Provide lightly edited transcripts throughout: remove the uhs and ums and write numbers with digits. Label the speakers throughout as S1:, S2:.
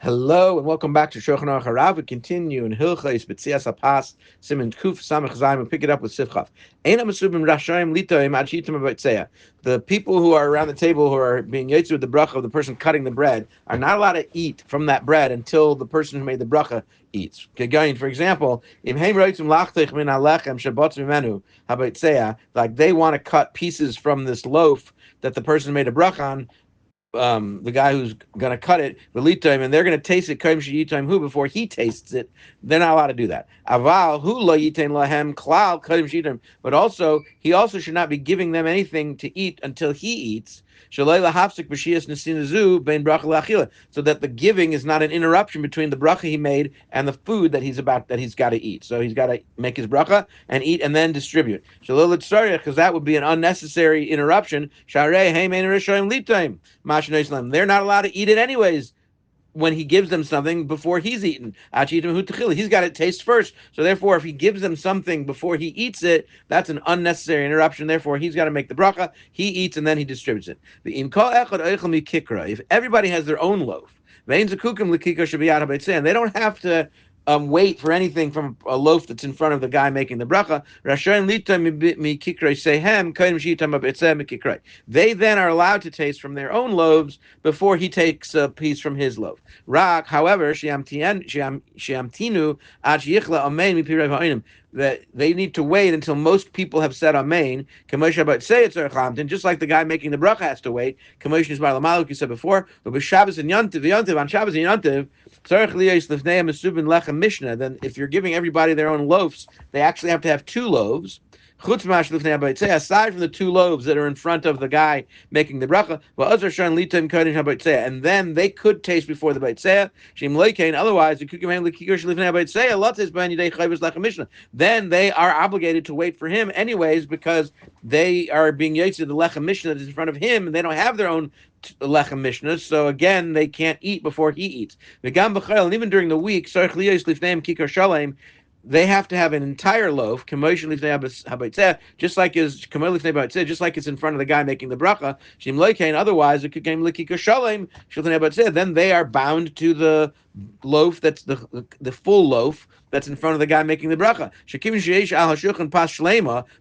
S1: Hello and welcome back to Shulchan HaRav. We continue in Hilchos, Betzias, HaPas, Siman Kuf, Samach Zayim, and pick it up with Sivchav. The people who are around the table who are being yotze with the bracha of the person cutting the bread are not allowed to eat from that bread until the person who made the bracha eats. For example, like they want to cut pieces from this loaf that the person made a bracha on, the guy who's going to cut it, and they're going to taste it before he tastes it. They're not allowed to do that. But also, he also should not be giving them anything to eat until he eats. So that the giving is not an interruption between the bracha he made and the food that he's got to eat. So he's got to make his bracha and eat and then distribute. Because that would be an unnecessary interruption. They're not allowed to eat it anyways when he gives them something before he's eaten. He's got to taste first. So therefore, if he gives them something before he eats it, that's an unnecessary interruption. Therefore, he's got to make the bracha. He eats and then he distributes it. If everybody has their own loaf, and they don't have to wait for anything from a loaf that's in front of the guy making the bracha. They then are allowed to taste from their own loaves before he takes a piece from his loaf. However, that they need to wait until most people have said Amen. And just like the guy making the bracha has to wait, like you said before, on Shabbos and Yantiv, then if you're giving everybody their own loaves, they actually have to have two loaves. Aside from the two loaves that are in front of the guy making the bracha, and then they could taste before the Betzias. Otherwise, then they are obligated to wait for him anyways, because they are being yotze the lechem mishnah that is in front of him, and they don't have their own lechem mishnah, so again they can't eat before he eats. And even during the week, they have to have an entire loaf, just like it's in front of the guy making the bracha. Otherwise, then they are bound to the loaf that's the full loaf that's in front of the guy making the bracha.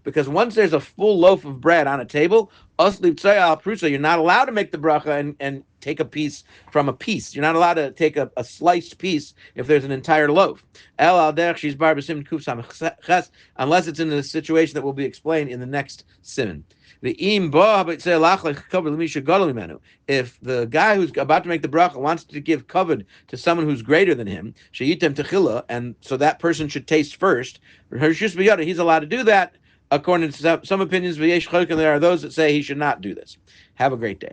S1: Because once there's a full loaf of bread on a table, you're not allowed to make the bracha and take a piece from a piece. You're not allowed to take a sliced piece if there's an entire loaf. Unless it's in the situation that will be explained in the next siman. If the guy who's about to make the bracha wants to give kavod to someone who's greater than him, and so that person should taste first, he's allowed to do that. According to some opinions, there are those that say he should not do this. Have a great day.